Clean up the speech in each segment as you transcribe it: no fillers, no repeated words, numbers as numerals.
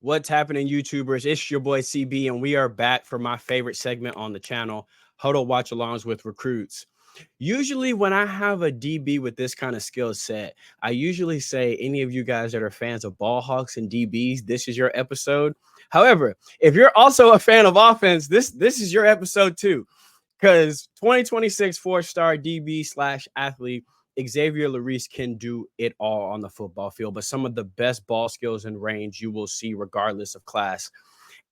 What's happening, YouTubers? It's your boy CB, and we are back for my favorite segment on the channel, Huddle Watch Alongs with Recruits. Usually when I have a DB with this kind of skill set, I usually say any of you guys that are fans of ball hawks and DBs, this is your episode. However, if you're also a fan of offense, this is your episode too, because 2026 4-star DB / athlete Xavier Lherisse can do it all on the football field, but some of the best ball skills and range you will see regardless of class.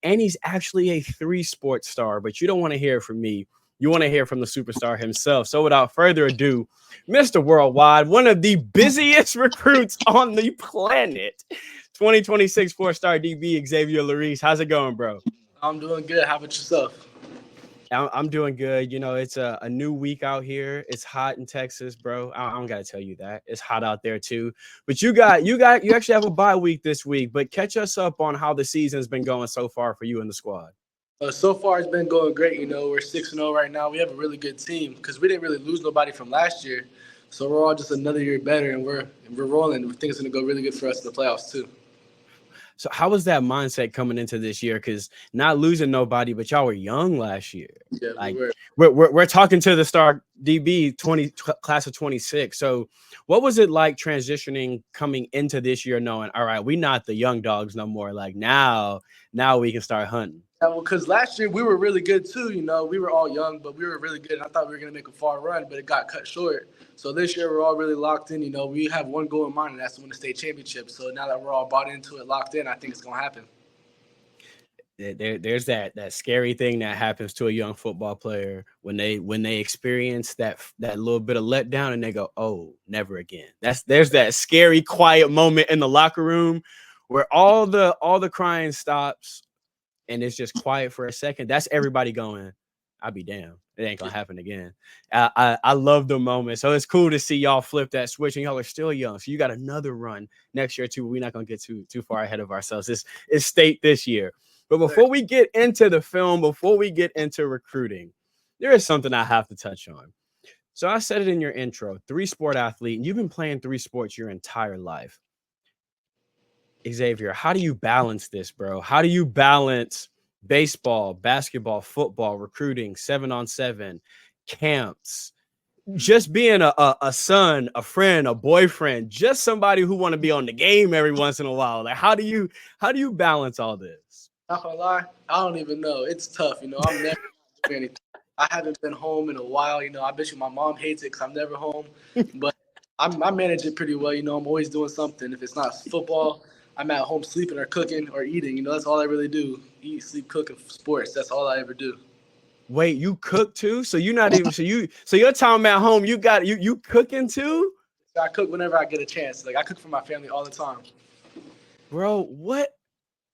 And he's actually a 3-sport star, but you don't want to hear it from me. You want to hear from the superstar himself. So without further ado, Mr. Worldwide, one of the busiest recruits on the planet, 2026 4-star DB Xavier Lherisse. How's it going, bro? I'm doing good. How about yourself? I'm doing good. You know, it's a new week out here. It's hot in Texas, bro. I don't gotta tell you that. It's hot out there too. But you actually have a bye week this week. But catch us up on how the season's been going so far for you and the squad. So far, it's been going great. You know, we're 6-0 right now. We have a really good team because we didn't really lose nobody from last year. So we're all just another year better, and we're rolling. We think it's going to go really good for us in the playoffs too. So how was that mindset coming into this year? Because not losing nobody, but y'all were young last year. Yeah, like we're talking to the Star DB class of 26. So what was it like transitioning coming into this year, knowing, all right, we're not the young dogs no more. Like now we can start hunting. Yeah, well, because last year we were really good too. You know, we were all young, but we were really good. And I thought we were going to make a far run, but it got cut short. So this year we're all really locked in. You know, we have one goal in mind, and that's to win the state championship. So now that we're all bought into it, locked in, I think it's going to happen. There's that scary thing that happens to a young football player when they experience that little bit of letdown and they go, oh, never again. There's that scary quiet moment in the locker room where all the crying stops and it's just quiet for a second. That's everybody going, I'll be damned. It ain't gonna happen again. I love the moment. So it's cool to see y'all flip that switch, and y'all are still young. So you got another run next year too. We're not gonna get too far ahead of ourselves. It's state this year. But before we get into the film, before we get into recruiting, there is something I have to touch on. So I said it in your intro, 3-sport athlete, and you've been playing 3 sports your entire life. Xavier, how do you balance this, bro? How do you balance baseball, basketball, football, recruiting, 7-on-7, camps, just being a son, a friend, a boyfriend, just somebody who want to be on the game every once in a while? Like, how do you balance all this? Not gonna lie, I don't even know. It's tough, you know. I'm never doing anything. I haven't been home in a while, you know. I bet you my mom hates it because I'm never home, but I manage it pretty well. You know, I'm always doing something. If it's not football, I'm at home sleeping or cooking or eating. You know, that's all I really do. Eat, sleep, cook, and sports. That's all I ever do. Wait, you cook too? So you're not even so your time at home, you cooking too? I cook whenever I get a chance. Like I cook for my family all the time. Bro, what?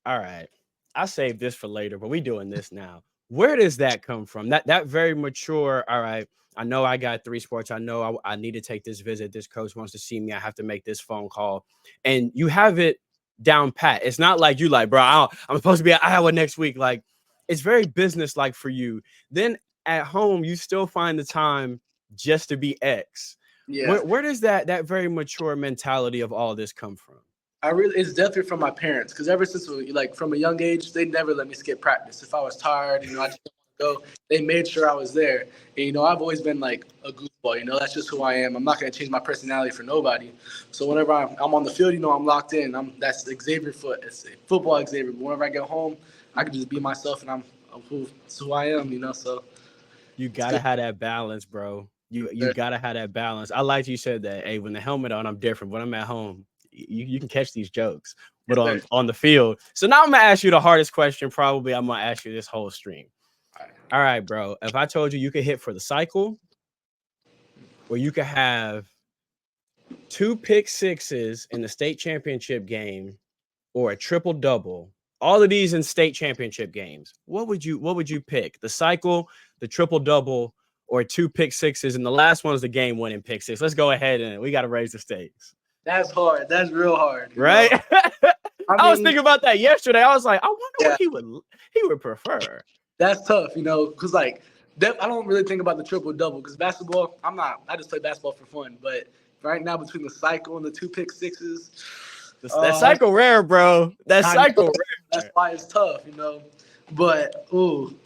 All right. I saved this for later, but we doing this now. Where does that come from? That very mature, all right, I know I got 3 sports. I know I need to take this visit. This coach wants to see me. I have to make this phone call. And you have it down pat. It's not like you like, bro, I'm supposed to be at Iowa next week. Like, it's very business-like for you. Then at home, you still find the time just to be X. Yeah. Where does that very mature mentality of all this come from? It's definitely from my parents, because ever since like from a young age, they never let me skip practice. If I was tired, you know, I just didn't want to go. They made sure I was there. And, you know, I've always been like a goofball, you know, that's just who I am. I'm not going to change my personality for nobody. So whenever I'm on the field, you know, I'm locked in. That's Xavier it's football Xavier. But whenever I get home, I can just be myself, and that's who I am, you know. So you got to have that balance, bro. You got to have that balance. I like you said that, hey, when the helmet on, I'm different. When I'm at home, you can catch these jokes, but on the field. So now I'm going to ask you the hardest question. Probably I'm going to ask you this whole stream. All right, bro. If I told you could hit for the cycle, or you could have 2 pick sixes in the state championship game, or a triple double, all of these in state championship games, what would you pick? The cycle, the triple double, or 2 pick sixes? And the last one is the game winning pick six. Let's go ahead and we got to raise the stakes. That's hard. That's real hard. Right? I was thinking about that yesterday. I was like, I wonder what he would prefer. That's tough, you know, because like I don't really think about the triple double, because basketball, I just play basketball for fun. But right now, between the cycle and the 2 pick sixes, that cycle rare, bro. That cycle rare. That's why it's tough, you know. But ooh,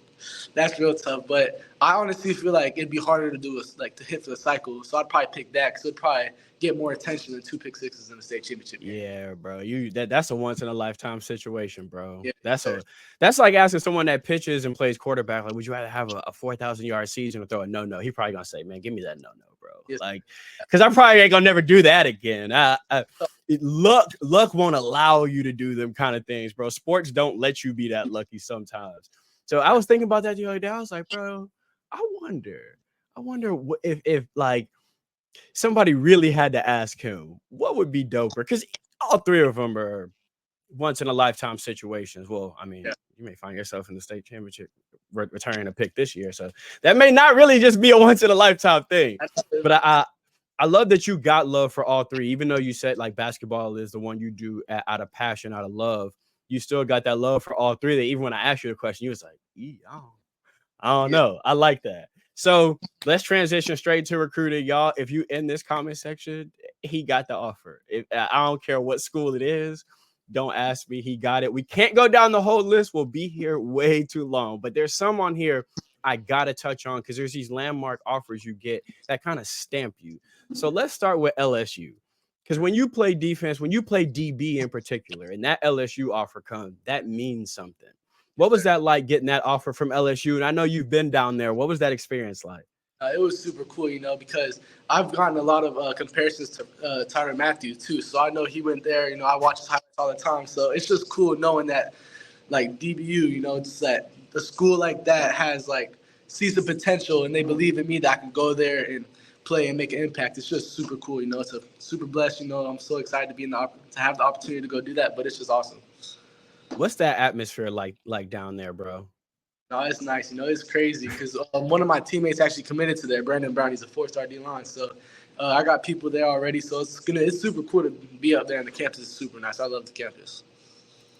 that's real tough. But I honestly feel like it'd be harder to do like to hit for the cycle. So I'd probably pick that because it'd probably get more attention than 2 pick sixes in the state championship game. Yeah, bro. That's a once in a lifetime situation, bro. Yeah, That's like asking someone that pitches and plays quarterback, like, would you rather have a 4,000 yard season or throw a no? He probably gonna say, man, give me that no, bro. yes. Like, because I probably ain't gonna never do that again. Luck won't allow you to do them kind of things, bro. Sports don't let you be that lucky sometimes. So I was thinking about that the other day. I was like, bro, I wonder if like somebody really had to ask him what would be doper, because all three of them are once in a lifetime situations. Well, I mean, you may find yourself in the state championship returning a pick this year, so that may not really just be a once in a lifetime thing. But I love that you got love for all three, even though you said like basketball is the one you do out of passion, out of love. You still got that love for all three. That even when I asked you the question, you was like, I don't know. I like that. So let's transition straight to recruiting, y'all. If you in this comment section, he got the offer. I don't care what school it is. Don't ask me. He got it. We can't go down the whole list. We'll be here way too long. But there's some on here I got to touch on because there's these landmark offers you get that kind of stamp you. So let's start with LSU. Because when you play defense, when you play DB in particular, and that LSU offer comes, that means something. What was that like getting that offer from LSU? And I know you've been down there. What was that experience like? It was super cool, you know, because I've gotten a lot of comparisons to Tyrann Mathieu, too. So I know he went there. You know, I watch his highlights all the time. So it's just cool knowing that, like, DBU, you know, it's that a school like that has, like, sees the potential and they believe in me that I can go there and play and make an impact. It's just super cool, you know. It's a super blessed, you know. I'm so excited to be to have the opportunity to go do that, but it's just awesome. What's that atmosphere like down there, bro? No, it's nice. You know, it's crazy because one of my teammates actually committed to there. Brandon Brown, he's a 4-star D-line. So I got people there already. So it's super cool to be up there, and the campus is super nice. I love the campus.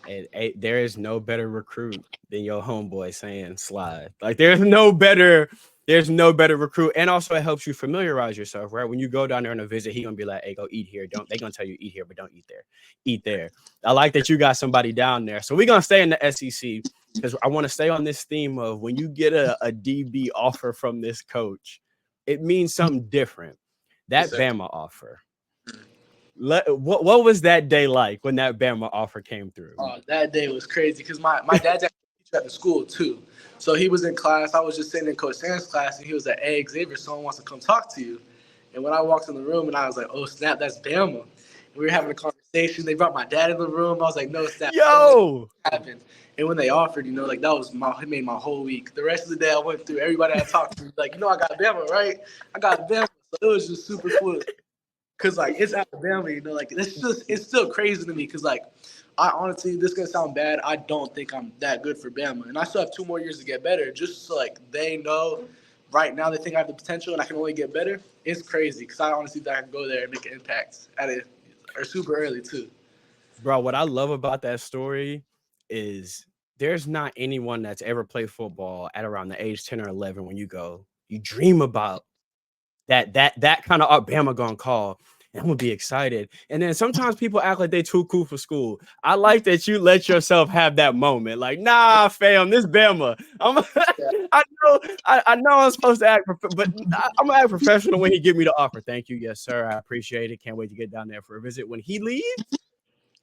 And there is no better recruit than your homeboy saying slide. Like there's no better recruit. And also it helps you familiarize yourself, right? When you go down there on a visit, he gonna be like, hey, go eat here. They're gonna tell you eat here, but don't eat there. Eat there. I like that you got somebody down there. So we're gonna stay in the SEC because I want to stay on this theme of when you get a DB offer from this coach, it means something different. That Bama offer. What was that day like when that Bama offer came through? That day was crazy because my dad's actually a teacher at the school too. So he was in class. I was just sitting in Coach Sam's class, and he was like, hey, Xavier, someone wants to come talk to you. And when I walked in the room, and I was like, oh, snap, that's Bama. And we were having a conversation. They brought my dad in the room. I was like, no, snap. Yo! Happened. And when they offered, you know, like that was it made my whole week. The rest of the day I went through, everybody I talked to, like, you know, I got Bama, right? I got Bama. So it was just super cool. Because, like, it's Alabama, you know, like, it's still crazy to me because, like, I honestly, this is going to sound bad. I don't think I'm that good for Bama. And I still have 2 more years to get better just so, like, they know right now they think I have the potential and I can only get better. It's crazy because I honestly think I can go there and make an impact at it or super early, too. Bro, what I love about that story is there's not anyone that's ever played football at around the age 10 or 11 when you dream about that kind of Bama gonna call. I'm gonna be excited. And then sometimes people act like they too cool for school. I like that you let yourself have that moment. Like, nah, fam, this Bama. I know I'm supposed to act, but I'm gonna act professional when he give me the offer. Thank you, yes, sir. I appreciate it. Can't wait to get down there for a visit. When he leaves,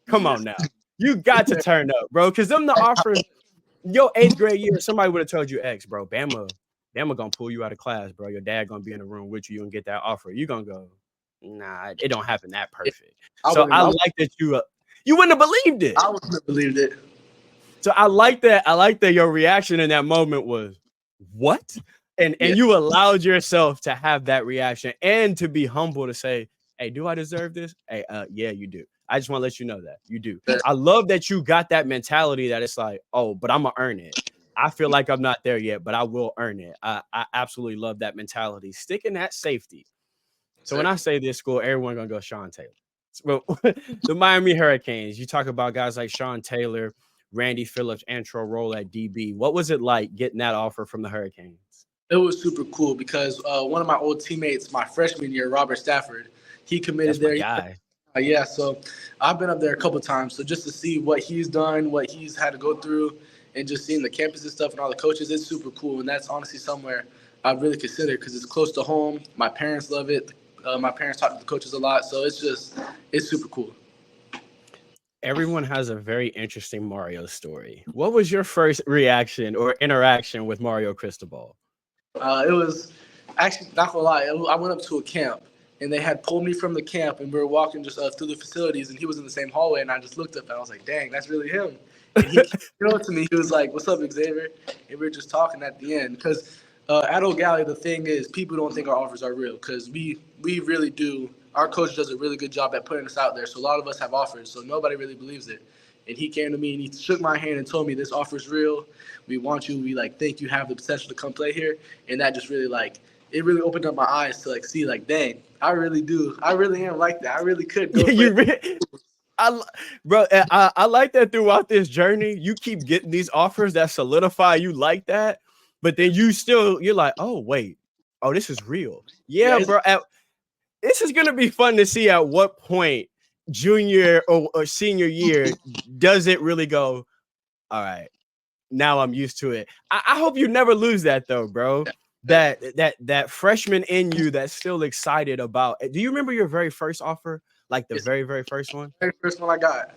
come on now. You got to turn up, bro. Because them the offers, your 8th grade year, somebody would have told you, X, bro, Bama gonna pull you out of class, bro. Your dad gonna be in the room with you. You gonna get that offer. You gonna go, nah, it don't happen that perfect. So I like that you wouldn't have believed it. I wouldn't have believed it. So I like that. I like that your reaction in that moment was, what? And you allowed yourself to have that reaction and to be humble to say, hey, do I deserve this? Hey, yeah, you do. I just want to let you know that you do. I love that you got that mentality that it's like, oh, but I'm gonna earn it. I feel like I'm not there yet, but I will earn it. I absolutely love that mentality. Sticking that safety. So when I say this school, everyone gonna go Sean Taylor. Well, the Miami Hurricanes. You talk about guys like Sean Taylor, Randy Phillips, Antro Roll at DB. What was it like getting that offer from the Hurricanes? It was super cool because one of my old teammates, my freshman year, Robert Stafford, he committed there. Guy. Yeah, so I've been up there a couple times. So just to see what he's done, what he's had to go through, and just seeing the campus and stuff and all the coaches, it's super cool. And that's honestly somewhere I really consider because it's close to home. My parents love it. My parents talk to the coaches a lot, so it's super cool. Everyone has a very interesting Mario story. What was your first reaction or interaction with Mario Cristobal? It was actually not gonna lie. I went up to a camp and they had pulled me from the camp and we were walking just through the facilities and he was in the same hallway and I just looked up and I was like, dang, that's really him. And he came up to me. He was like, "What's up, Xavier?" And we were just talking at the end because at O'Galley the thing is people don't think our offers are real because we really do. Our coach does a really good job at putting us out there. So a lot of us have offers, so nobody really believes it. And he came to me and he shook my hand and told me this offer is real. We want you. We think you have the potential to come play here. And that just really it really opened up my eyes to see dang, I really do. I really am like that. I really could go play. Bro, I like that throughout this journey. You keep getting these offers that solidify you like that, but then you're like, oh wait, oh this is real. Yeah, bro. This is gonna be fun to see at what point junior or senior year does it really go, all right, now I'm used to it. I hope you never lose that though, bro. That freshman in you that's still excited about. Do you remember your very first offer? Like the very, very first one? The very first one I got.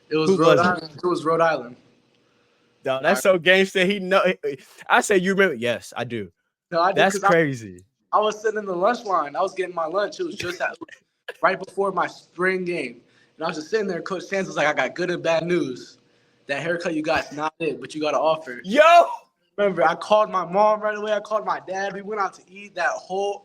It was Who Rhode was Island. It was Rhode Island. No, that's so gangster. He know. I say you remember? Yes, I do. No, I did That's because crazy. I was sitting in the lunch line. I was getting my lunch. It was just right before my spring game. And I was just sitting there. Coach Sands was like, I got good and bad news. That haircut you got is not it, but you got an offer. Yo! Remember, I called my mom right away. I called my dad. We went out to eat that whole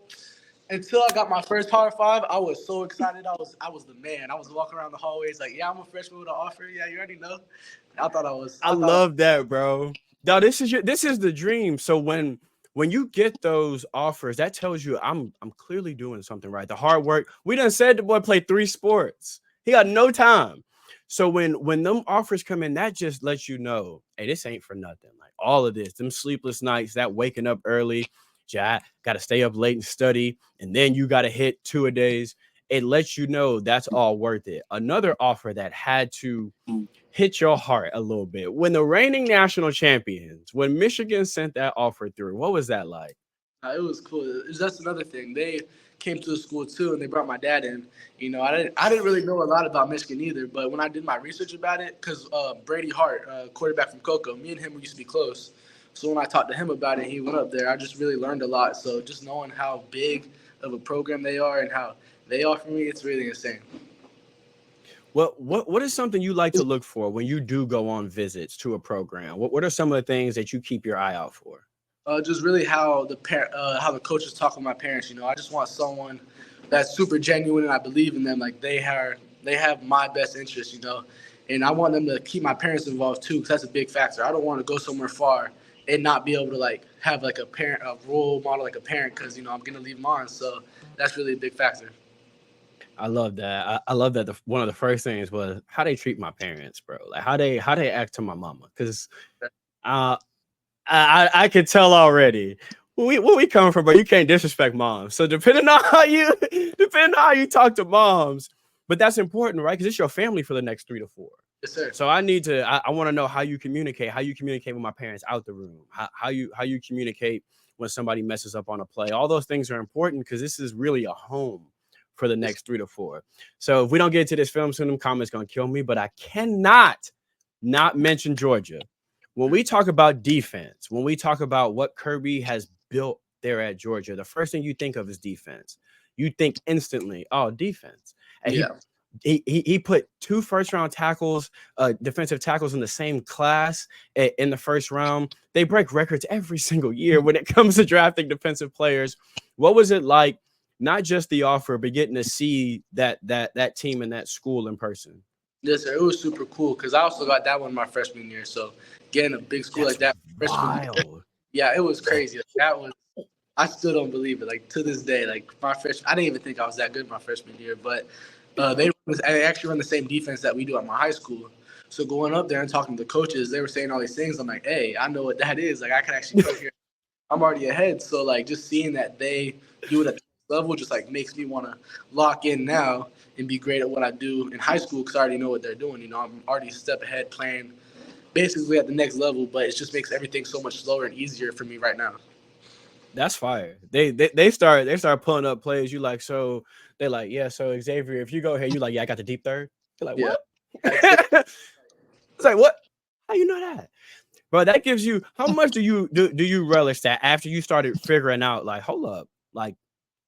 until I got my first Power 5. I was so excited. I was the man. I was walking around the hallways like, yeah, I'm a freshman with an offer. Yeah, you already know. I love that, bro. No, this is the dream. So when you get those offers, that tells you I'm clearly doing something right. The hard work. We done said the boy played 3 sports. He got no time. So when them offers come in, that just lets you know, hey, this ain't for nothing. Like all of this, them sleepless nights, that waking up early, got to stay up late and study, and then you got to hit 2 a days. It lets you know that's all worth it. Another offer that had to hit your heart a little bit. When the reigning national champions, when Michigan sent that offer through, what was that like? It was cool. That's another thing. They came to the school too, and they brought my dad in. I didn't really know a lot about Michigan either, but when I did my research about it, because Brady Hart, quarterback from Cocoa, me and him used to be close. So when I talked to him about it, he went up there. I just really learned a lot. So just knowing how big of a program they are and how they offer me, it's really insane. What is something you like to look for when you do go on visits to a program? What are some of the things that you keep your eye out for? Just really how the coaches talk with my parents. I just want someone that's super genuine and I believe in them. Like they have my best interest. And I want them to keep my parents involved too, because that's a big factor. I don't want to go somewhere far and not be able to have a role model like a parent, because I'm gonna leave mine. So that's really a big factor. I love that. I love that. One of the first things was how they treat my parents, bro. Like how they act to my mama, because I could tell already where we come from, but you can't disrespect moms. So depending on how you talk to moms, but that's important, right? Because it's your family for the next 3 to 4. Yes, sir. So I want to know how you communicate with my parents out the room, how you communicate when somebody messes up on a play. All those things are important because this is really a home for the next 3 to 4. So if we don't get to this film soon, them comments gonna kill me, but I cannot not mention Georgia. When we talk about defense, when we talk about what Kirby has built there at Georgia, the first thing you think of is defense. You think instantly, oh, defense. And yeah. He put 2 first-round tackles, defensive tackles in the same class in the first round. They break records every single year when it comes to drafting defensive players. What was it like, not just the offer, but getting to see that team and that school in person? Yes, sir. It was super cool because I also got that one my freshman year. So getting a big school like that freshman year, yeah, it was crazy. I still don't believe it. To this day, my freshman, I didn't even think I was that good my freshman year. But they actually run the same defense that we do at my high school. So going up there and talking to the coaches, they were saying all these things. I'm like, hey, I know what that is. I can actually come here. I'm already ahead. So just seeing that they do it at the level just makes me want to lock in now and be great at what I do in high school because I already know what they're doing. You know, I'm already a step ahead playing basically at the next level, but it just makes everything so much slower and easier for me right now. That's fire. They start pulling up plays. You like, so they're like, yeah, so Xavier, if you go here, you like, yeah, I got the deep third. You're like, Yeah. what? It's like, what? How you know that? Bro, that gives you, how much do you relish that after you started figuring out, like, hold up, like,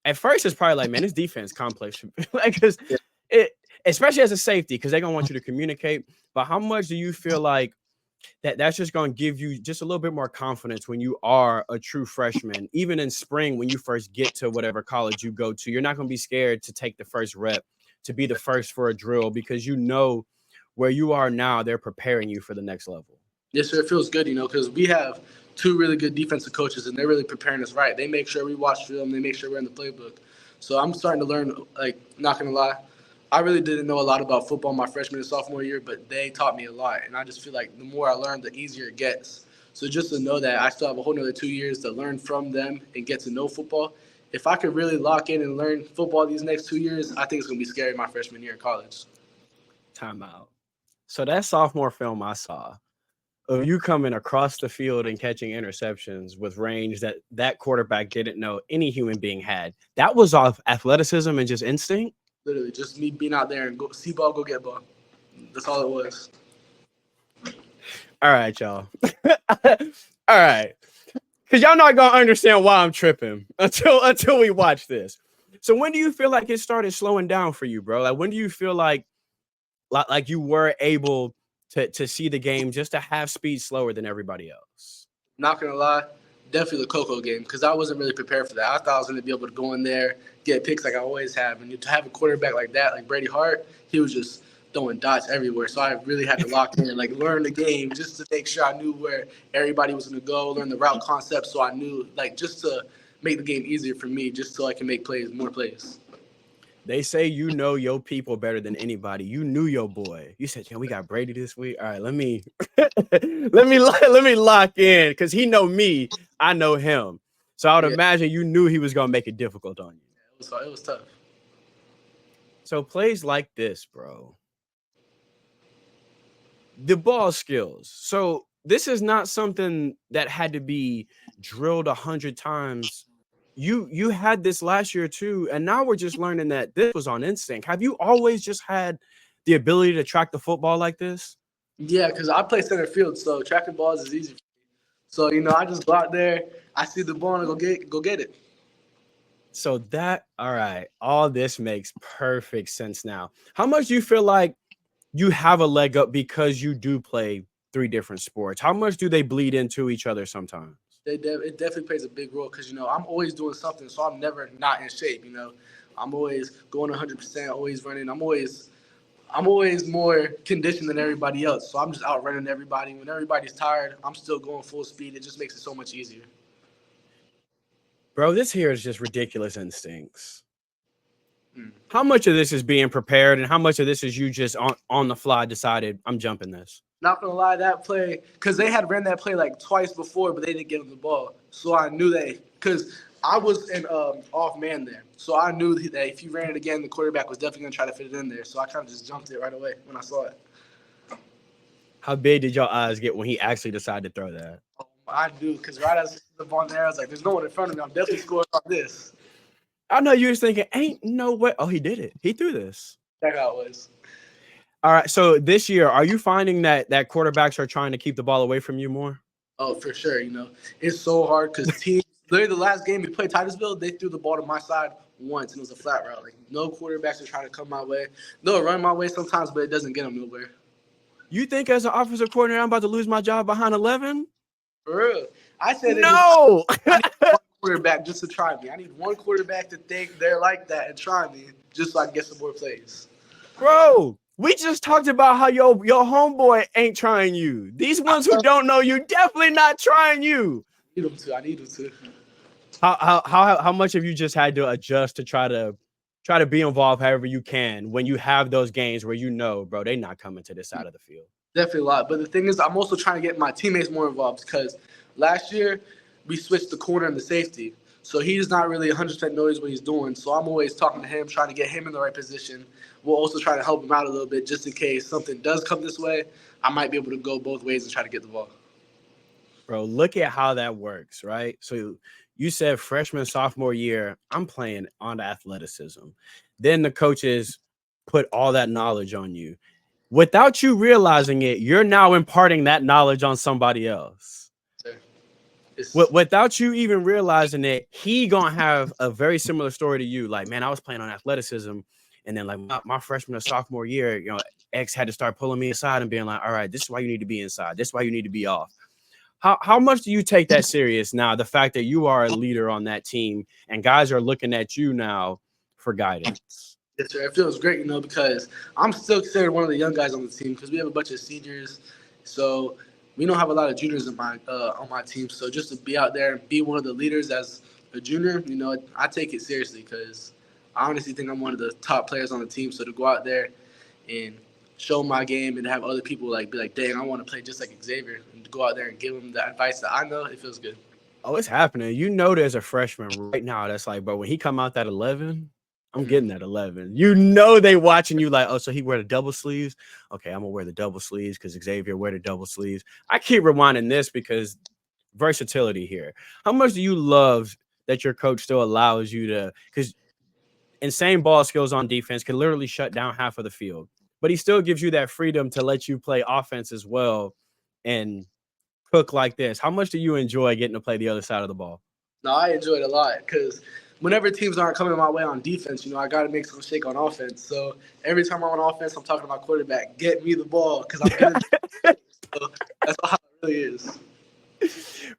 at first it's probably like, man, this defense complex, like, because Yeah. it, especially as a safety, because they're gonna want you to communicate. But how much do you feel like that's just gonna give you just a little bit more confidence when you are a true freshman, even in spring when you first get to whatever college you go to? You're not gonna be scared to take the first rep, to be the first for a drill, because you know where you are now, they're preparing you for the next level. Yes, sir. It feels good, you know, because we have two really good defensive coaches, and they're really preparing us right. They make sure we watch film. They make sure we're in the playbook. So I'm starting to learn, like, not going to lie, I really didn't know a lot about football my freshman and sophomore year, but they taught me a lot. And I just feel like the more I learn, the easier it gets. So just to know that I still have a whole nother 2 years to learn from them and get to know football, if I could really lock in and learn football these next 2 years, I think it's going to be scary my freshman year in college. Timeout. So that sophomore film I saw of you coming across the field and catching interceptions with range that quarterback didn't know any human being had. That was off athleticism and just instinct. Literally, just me being out there and go see ball, go get ball. That's all it was. All right, y'all. All right. Because y'all not gonna understand why I'm tripping until we watch this. So when do you feel like it started slowing down for you, bro? Like when do you feel like you were able to see the game just to have speed slower than everybody else? Not gonna lie, definitely the Coco game because I wasn't really prepared for that. I thought I was gonna be able to go in there, get picks like I always have, and to have a quarterback like that, like Brady Hart, he was just throwing dots everywhere. So I really had to lock in and like learn the game just to make sure I knew where everybody was gonna go, learn the route concept, so I knew like just to make the game easier for me, just so I can make plays, more plays. They say you know your people better than anybody. You knew your boy. You said, "Yeah, we got Brady this week. All right, let me let me lock in because he know me. I know him. So I would Yeah, imagine you knew he was gonna make it difficult on you. it was tough. So plays like this, bro. The ball skills. So this is not something that had to be drilled 100 times. You had this last year too, and now we're just learning that this was on instinct. Have you always just had the ability to track the football like this? Yeah, because I play center field, so tracking balls is easy. So you know, I just go out there, I see the ball and go get it. So that, all right, all this makes perfect sense now. How much do you feel like you have a leg up because you do play three different sports? How much do they bleed into each other sometimes? It definitely plays a big role because you know I'm always doing something, so I'm never not in shape. You know, I'm always going 100%, always running. I'm always more conditioned than everybody else, so I'm just out running everybody. When everybody's tired, I'm still going full speed. It just makes it so much easier. Bro, this here is just ridiculous instincts. Mm. How much of this is being prepared and how much of this is you just on the fly decided I'm jumping this? Not gonna lie, that play because they had ran that play like twice before, but they didn't get him the ball. So I knew that because I was an off man there, so I knew that if he ran it again, the quarterback was definitely gonna try to fit it in there. So I kind of just jumped it right away when I saw it. How big did your eyes get when he actually decided to throw that? I do because right as the ball in there, I was like, "There's no one in front of me. I'm definitely scoring on this." I know you was thinking, ain't no way. Oh, he did it. He threw this. That's how it was. All right. So this year, are you finding that quarterbacks are trying to keep the ball away from you more? Oh, for sure. You know, it's so hard because teams. Literally, the last game we played Titusville, they threw the ball to my side once, and it was a flat route. Like no quarterbacks are trying to come my way. They'll run my way sometimes, but it doesn't get them nowhere. You think as an offensive coordinator, I'm about to lose my job behind 11? For real, I said No. I need one quarterback just to try me. I need one quarterback to think they're like that and try me, just so I can get some more plays. Bro, we just talked about how your homeboy ain't trying you. These ones who don't know you definitely not trying you. I need them to. How much have you just had to adjust to try to be involved however you can when you have those games where you know, bro, they not coming to this side of the field? Definitely a lot. But the thing is, I'm also trying to get my teammates more involved because last year we switched the corner and the safety. So he's not really 100% knows what he's doing. So I'm always talking to him, trying to get him in the right position. We'll also try to help him out a little bit just in case something does come this way. I might be able to go both ways and try to get the ball. Bro, look at how that works, right? So you said freshman, sophomore year, I'm playing on athleticism. Then the coaches put all that knowledge on you. Without you realizing it, you're now imparting that knowledge on somebody else. Without you even realizing it, he gonna have a very similar story to you. Like, man, I was playing on athleticism, and then like my freshman or sophomore year, X had to start pulling me aside and being like, all right, this is why you need to be inside. This is why you need to be off. How much do you take that serious now? The fact that you are a leader on that team and guys are looking at you now for guidance. Yes, sir. It feels great, because I'm still considered one of the young guys on the team because we have a bunch of seniors. So we don't have a lot of juniors on my team. So just to be out there and be one of the leaders as a junior, I take it seriously because I honestly think I'm one of the top players on the team. So to go out there and show my game and have other people be like, dang, I want to play just like Xavier, and to go out there and give them the advice that I know, it feels good. Oh, it's happening. There's a freshman right now that's like, bro, when he come out that 11, I'm getting that 11. They watching you like, oh, so he wear the double sleeves. Okay, I'm gonna wear the double sleeves because Xavier wear the double sleeves. I keep rewinding this because versatility here. How much do you love that your coach still allows you to? Because insane ball skills on defense can literally shut down half of the field, but he still gives you that freedom to let you play offense as well and cook like this. How much do you enjoy getting to play the other side of the ball? No, I enjoy it a lot because whenever teams aren't coming my way on defense, I got to make some shake on offense. So every time I'm on offense, I'm talking to my quarterback, get me the ball because I'm good. So that's how it really is.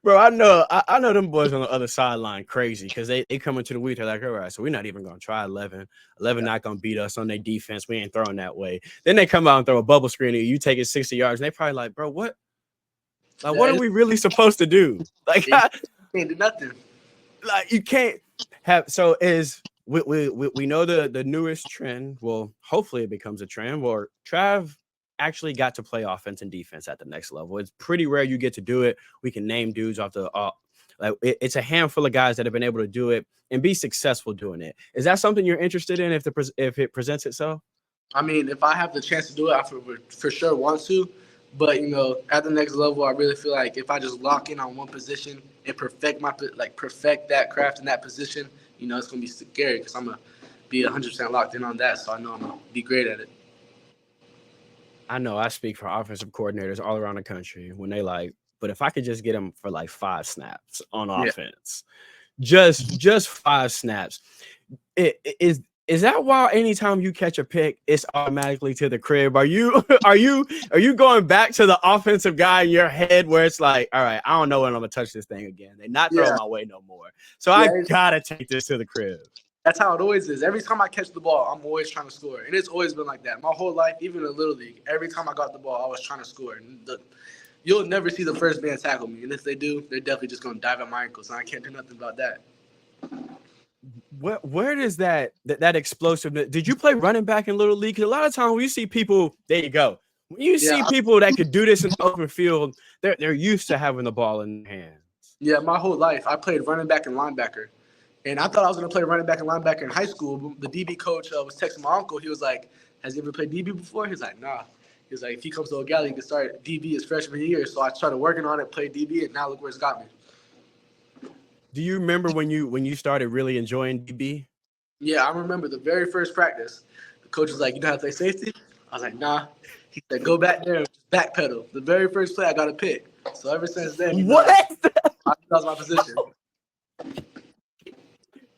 Bro, I know them boys on the other sideline crazy because they come into the week, they're like, all right, so we're not even going to try 11. 11 not going to beat us on their defense. We ain't throwing that way. Then they come out and throw a bubble screen at you, take it 60 yards, and they probably like, bro, what? Like, what are we really supposed to do? Like, can't do nothing. Like, you can't have. So we know the newest trend. Well, hopefully it becomes a trend where Trav actually got to play offense and defense at the next level. It's pretty rare you get to do it. We can name dudes off the it's a handful of guys that have been able to do it and be successful doing it. Is that something you're interested in if it presents itself? I mean, if I have the chance to do it, I for sure want to. But at the next level, I really feel like if I just lock in on one position and perfect that craft in that position, it's gonna be scary because I'm gonna be 100% locked in on that. So I know I'm gonna be great at it. I know I speak for offensive coordinators all around the country when they like, but if I could just get them for like 5 snaps on offense, just 5 snaps, is that why anytime you catch a pick, it's automatically to the crib? Are you going back to the offensive guy in your head where it's like, all right, I don't know when I'm gonna touch this thing again. They're not throwing my way no more. So I gotta take this to the crib. That's how it always is. Every time I catch the ball, I'm always trying to score. And it's always been like that. My whole life, even in Little League, every time I got the ball, I was trying to score. And you'll never see the first man tackle me. And if they do, they're definitely just going to dive at my ankles. And I can't do nothing about that. Where does that explosiveness? Did you play running back in Little League? Because a lot of times when you see people, there you go. When you see people that could do this in the open field, they're used to having the ball in their hands. Yeah, my whole life, I played running back and linebacker. And I thought I was going to play running back and linebacker in high school. The DB coach was texting my uncle. He was like, has he ever played DB before? He was like, nah. He was like, if he comes to O'Galley, he can start DB his freshman year. So I started working on it, played DB, and now look where it's got me. Do you remember when you started really enjoying DB? Yeah, I remember the very first practice. The coach was like, you know how to play safety? I was like, nah. He said, go back there and just backpedal. The very first play, I got a pick. So ever since then, that was my position.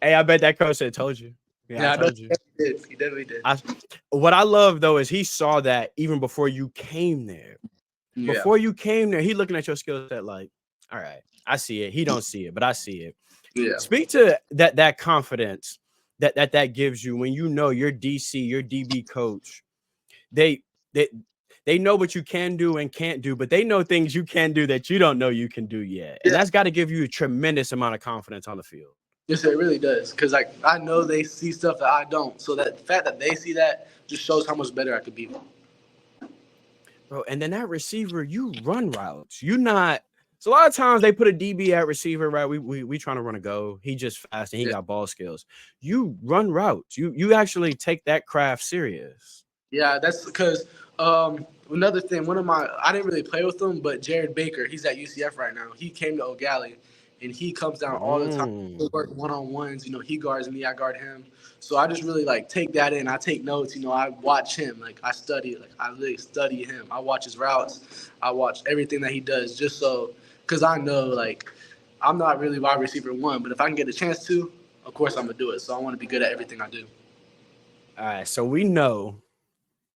Hey, I bet that coach had told you. Yeah, I told you. He definitely did. What I love, though, is he saw that even before you came there. Yeah. Before you came there, he looking at your skill set like, all right, I see it. He don't see it, but I see it. Yeah. Speak to that confidence that gives you when you know your DC, your DB coach, they know what you can do and can't do, but they know things you can do that you don't know you can do yet. And that's got to give you a tremendous amount of confidence on the field. Yes, it really does. Because I know they see stuff that I don't. So that the fact that they see that just shows how much better I could be. Bro, and then that receiver, you run routes. You not So a lot of times they put a DB at receiver, right? We trying to run a go. He just fast and he got ball skills. You run routes. You actually take that craft serious. Yeah, that's because another thing. I didn't really play with him, but Jared Baker, he's at UCF right now. He came to O'Galley, and he comes down all the time. We work one-on-ones. He guards me, I guard him. So I just really like take that in. I take notes. I watch him. Like I study. Like I really study him. I watch his routes. I watch everything that he does, just so because I know like I'm not really wide receiver one, but if I can get a chance to, of course I'm gonna do it. So I want to be good at everything I do. All right, so we know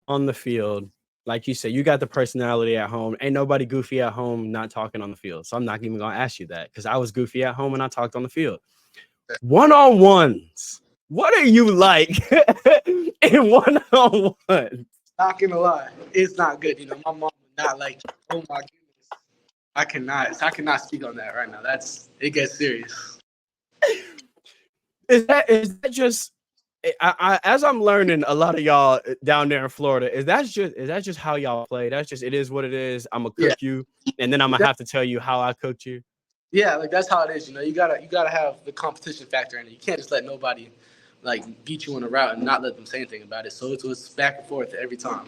on the field, like you said, you got the personality at home. Ain't nobody goofy at home not talking on the field. So I'm not even gonna ask you that because I was goofy at home and I talked on the field. One-on-ones. What are you like in one-on-one? Not gonna lie, it's not good. My mom would not like. Oh my goodness, I cannot speak on that right now. It gets serious. Is that just? I as I'm learning, a lot of y'all down there in Florida, is that just how y'all play? That's just it is what it is. I'm gonna cook you, and then I'm gonna have to tell you how I cooked you. Yeah, like that's how it is. You gotta have the competition factor in it. You can't just let nobody like beat you on a route and not let them say anything about it. So it's back and forth every time.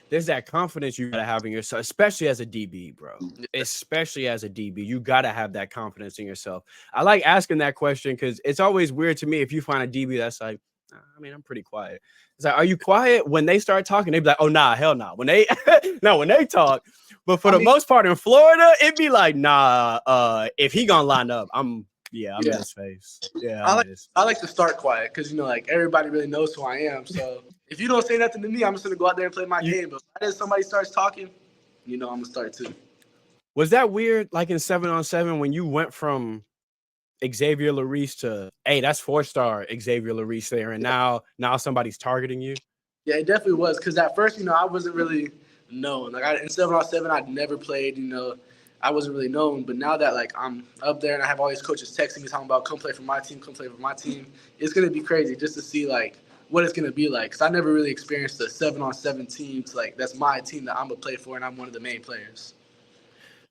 There's that confidence you gotta have in yourself, especially as a DB, bro. Especially as a DB, you gotta have that confidence in yourself. I like asking that question because it's always weird to me if you find a DB that's like, I mean, I'm pretty quiet. It's like, are you quiet? When they start talking, they be like, oh nah, hell nah. When they when they talk, but for the most part in Florida, it'd be like, nah, if he gonna line up, I'm in his face. Yeah, I like to start quiet because like everybody really knows who I am. So if you don't say nothing to me, I'm just gonna go out there and play my game. But as somebody starts talking, I'm gonna start too. Was that weird? Like in 7-on-7 when you went from Xavier Lherisse to, hey, that's 4-star Xavier Lherisse there, and now somebody's targeting you? Yeah, it definitely was because at first, I wasn't really known. Like in 7-on-7, I'd never played. I wasn't really known. But now that like I'm up there and I have all these coaches texting me talking about come play for my team, it's gonna be crazy just to see like what it's gonna be like. Because I never really experienced a 7-on-7 team. Like that's my team that I'm gonna play for, and I'm one of the main players.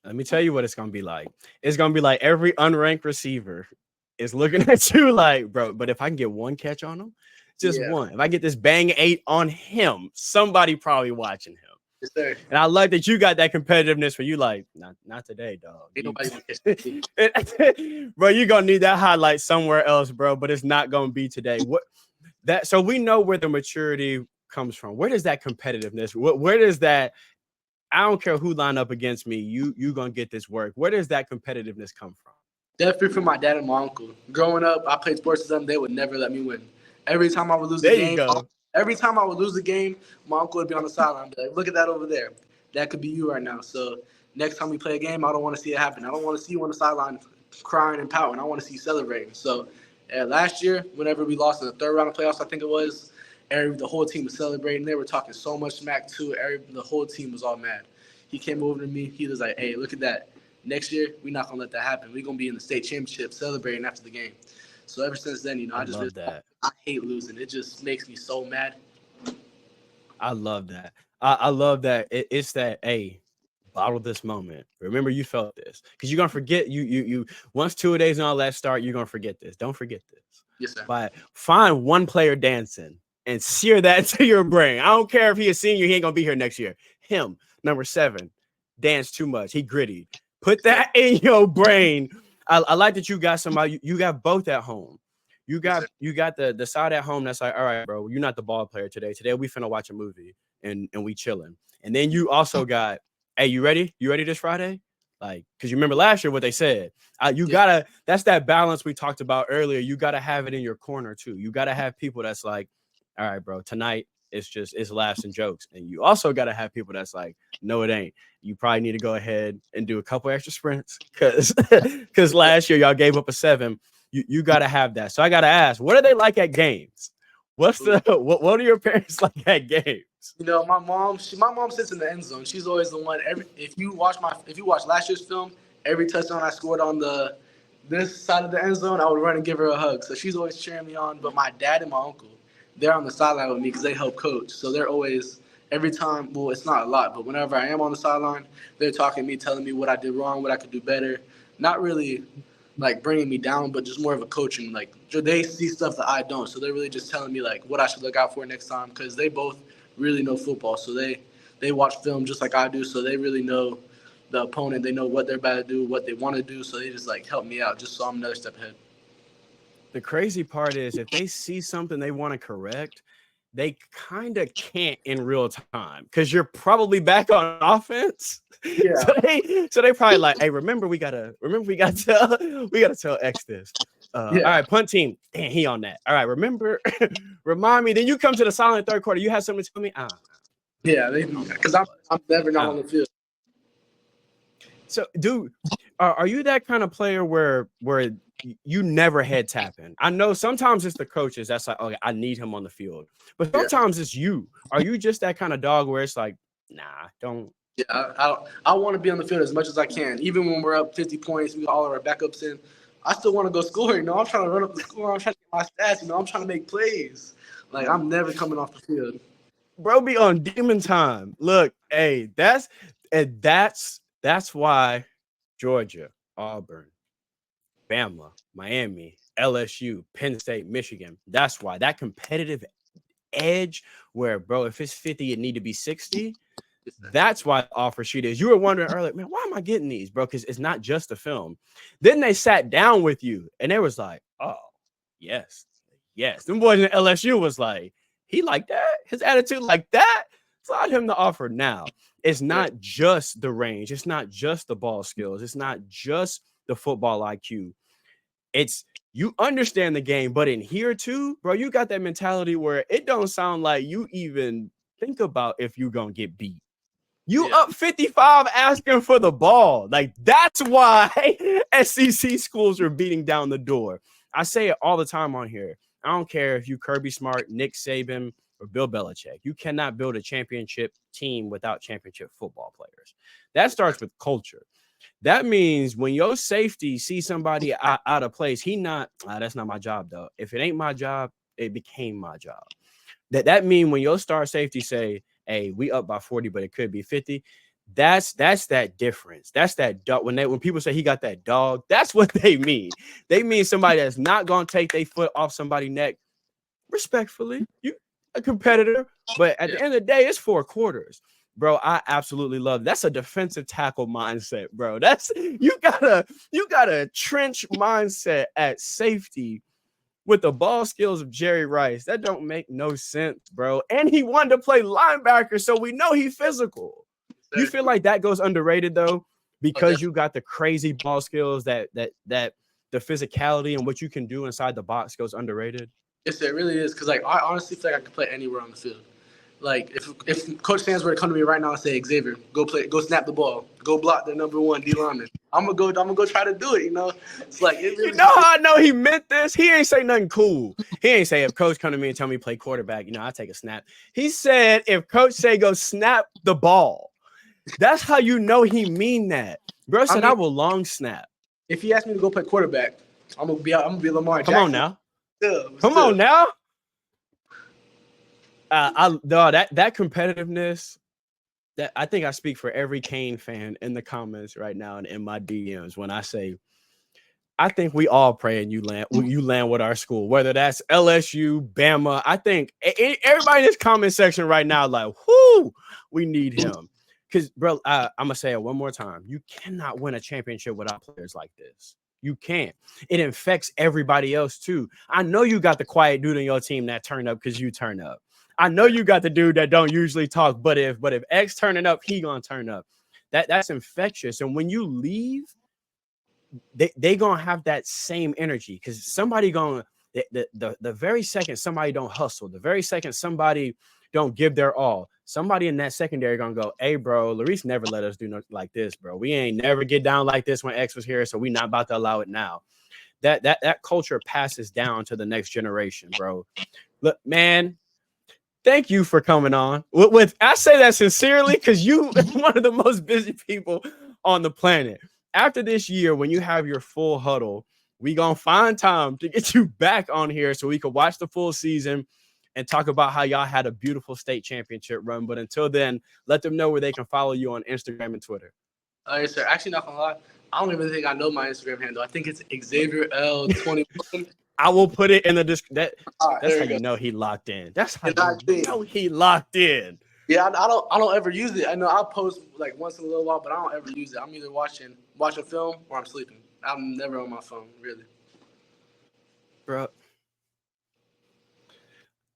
Let me tell you what it's gonna be like. It's gonna be like every unranked receiver is looking at you like, bro. But if I can get one catch on him, just one. If I get this bang 8 on him, somebody probably watching him. Yes, sir. And I like that you got that competitiveness where you like, not today, dog. Bro, you're gonna need that highlight somewhere else, bro. But it's not gonna be today. So we know where the maturity comes from. Where does that competitiveness? Where does that? I don't care who line up against me. You gonna get this work. Where does that competitiveness come from? Definitely from my dad and my uncle. Growing up, I played sports with them. They would never let me win. Every time I would lose the game, my uncle would be on the sideline, be like, "Look at that over there. That could be you right now." So next time we play a game, I don't want to see it happen. I don't want to see you on the sideline crying and pouting. I want to see you celebrating. So last year, whenever we lost in the third round of playoffs, I think it was, the whole team was celebrating. They were talking so much smack too. The whole team was all mad. He came over to me. He was like, "Hey, look at that. Next year, we're not gonna let that happen. We're gonna be in the state championship celebrating after the game." So ever since then, I just love that. I hate losing. It just makes me so mad. I love that. I love that. It's that, hey, bottle this moment. Remember you felt this. Because you're gonna forget you once 2 days and all that start, you're gonna forget this. Don't forget this. Yes, sir. But find one player dancing and sear that to your brain. I don't care if he a senior, he ain't gonna be here next year. Him, number 7, dance too much. He gritty. Put that in your brain. I like that you got somebody. You got both at home. You got the side at home that's like, all right, bro, you're not the ball player today. Today we finna watch a movie and we chilling. And then you also got, hey, you ready? You ready this Friday? Like, because you remember last year what they said. That's that balance we talked about earlier. You gotta have it in your corner too. You gotta have people that's like, all right, bro, tonight it's laughs and jokes. And you also gotta have people that's like, no, it ain't. You probably need to go ahead and do a couple extra sprints because last year y'all gave up a 7. You gotta have that. So I gotta ask, what are they like at games? What are your parents like at games? My mom sits in the end zone. She's always the one. If you watch last year's film, every touchdown I scored on this side of the end zone, I would run and give her a hug. So she's always cheering me on. But my dad and my uncle, they're on the sideline with me because they help coach. So they're always every time, well, it's not a lot, but whenever I am on the sideline, they're talking to me, telling me what I did wrong, what I could do better. Not really like bringing me down, but just more of a coaching. Like they see stuff that I don't, so they're really just telling me like what I should look out for next time because they both really know football. So they watch film just like I do, so they really know the opponent. They know what they're about to do, what they want to do, so they just like help me out just so I'm another step ahead. The crazy part is if they see something they want to correct, they kind of can't in real time because you're probably back on offense. Yeah. So they probably like, hey, remember we gotta tell X this. All right, punt team. Damn, he on that. All right, remember, remind me. Then you come to the silent third quarter. You have something to tell me? Yeah, because I'm never not on the field. So, dude, are you that kind of player where you never head tapping? I know sometimes it's the coaches that's like, okay, I need him on the field, but sometimes it's you. Are you just that kind of dog where it's like, nah, don't? Yeah, I want to be on the field as much as I can, even when we're up 50 points. We got all of our backups in. I still want to go score. You know, I'm trying to run up the score. I'm trying to get my stats. You know, I'm trying to make plays. Like I'm never coming off the field. Bro, be on demon time. Look, hey, that's why Georgia, Auburn, Bama, Miami, LSU, Penn State, Michigan. That's why that competitive edge where, bro, if it's 50, it need to be 60. That's why the offer sheet is. You were wondering earlier, man, why am I getting these, bro? Because it's not just the film. Then they sat down with you and they was like, oh, yes. Them boys in LSU was like, he like that? His attitude like that? Slide him the offer now. It's not just the range. It's not just the ball skills. It's not just the football IQ. It's you understand the game, but in here too, bro, you got that mentality where it don't sound like you even think about if you gonna get beat. You up 55 asking for the ball. Like, that's why SEC schools are beating down the door. I say it all the time on here. I don't care if you Kirby Smart, Nick Saban, or Bill Belichick. You cannot build a championship team without championship football players. That starts with culture. That means when your safety sees somebody out of place, that's not my job, though. If it ain't my job, it became my job. That means when your star safety say, hey, we up by 40, but it could be 50. That's that difference. That's that dog. When people say he got that dog, that's what they mean. They mean somebody that's not gonna take their foot off somebody's neck. Respectfully, you a competitor, but at the end of the day, it's 4 quarters. Bro, I absolutely love it. That's a defensive tackle mindset, bro. That's you got a trench mindset at safety with the ball skills of Jerry Rice. That don't make no sense, bro. And he wanted to play linebacker, so we know he's physical. You feel like that goes underrated though, because you got the crazy ball skills that the physicality and what you can do inside the box goes underrated. Yes, it really is. Because like I honestly feel like I could play anywhere on the field. Like if Coach Sands were to come to me right now and say, Xavier, go snap the ball, go block the number 1 D lineman, I'm gonna go try to do it. You know, it's like it really. You know how I know he meant this? He ain't say nothing cool. He ain't say if Coach come to me and tell me play quarterback, I take a snap. He said if Coach say go snap the ball. That's how you know he mean that. Bro said I will long snap. If he asked me to go play quarterback, I'm gonna be Lamar Jackson. Come on now. Come on now. That competitiveness, that I think I speak for every Kane fan in the comments right now and in my DMs when I say I think we all praying you land with our school, whether that's LSU, Bama. I think everybody in this comment section right now, like, whoo, we need him. Because, bro, I'm going to say it one more time. You cannot win a championship without players like this. You can't. It infects everybody else, too. I know you got the quiet dude on your team that turn up because you turn up. I know you got the dude that don't usually talk, but if X turning up, he going to turn up. That's infectious. And when you leave, they gonna have that same energy because somebody gonna the very second somebody don't hustle, the very second somebody don't give their all, somebody in that secondary gonna go, hey bro, Lherisse never let us do nothing like this, bro. We ain't never get down like this when X was here, so we not about to allow it now. That culture passes down to the next generation, bro. Look, man, thank you for coming on. I say that sincerely because you one of the most busy people on the planet. After this year, when you have your full huddle, we gonna find time to get you back on here so we can watch the full season, and talk about how y'all had a beautiful state championship run. But until then, let them know where they can follow you on Instagram and Twitter. Yes, sir. Actually, not gonna lie, I don't even think I know my Instagram handle. I think it's Xavier L21. I will put it in the description. That's how you go. know he locked in. That's how And you know he locked in. Yeah, I don't ever use it. I know I'll post like once in a little while, but I don't ever use it. I'm either watching film or I'm sleeping. I'm never on my phone, really. Bro.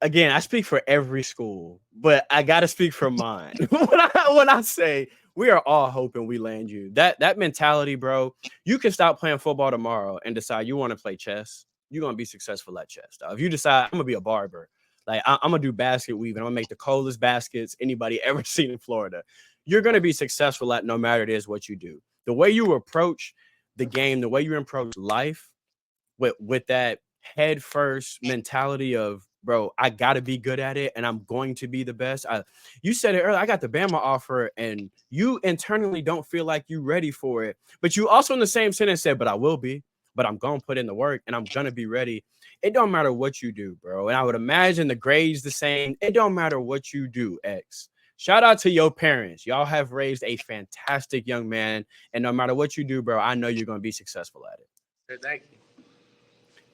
Again, I speak for every school, but I gotta speak for mine. when I say we are all hoping we land you, that mentality, bro. You can stop playing football tomorrow and decide you want to play chess. You're gonna be successful at chess. If you decide I'm gonna be a barber, like I'm gonna do basket weaving, I'm gonna make the coldest baskets anybody ever seen in Florida. You're gonna be successful at no matter it is what you do. The way you approach the game, the way you approach life, with that head first mentality of, bro, I gotta be good at it and I'm going to be the best. You said it earlier, I got the Bama offer and you internally don't feel like you ready for it, but you also in the same sentence said, but I will be, but I'm gonna put in the work and I'm gonna be ready. It don't matter what you do, bro. And I would imagine the grades the same. It don't matter what you do, X. Shout out to your parents. Y'all have raised a fantastic young man, and no matter what you do, bro, I know you're gonna be successful at it. Thank you.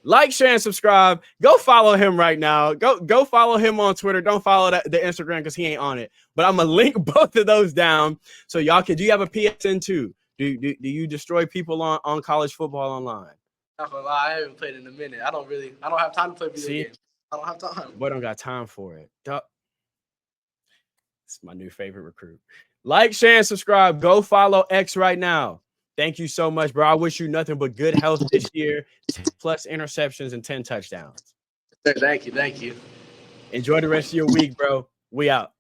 Like, share, and subscribe. Go follow him right now. Go follow him on Twitter. Don't follow the Instagram because he ain't on it. But I'm gonna link both of those down so y'all can. Do you have a PSN too? Do you destroy people on college football online? Not gonna lie, I haven't played in a minute. I don't have time to play video games. I don't have time. Boy, don't got time for it. It's my new favorite recruit. Like, share, and subscribe. Go follow X right now. Thank you so much, bro. I wish you nothing but good health this year. 10+ interceptions and 10 touchdowns. Thank you. Enjoy the rest of your week, bro. We out.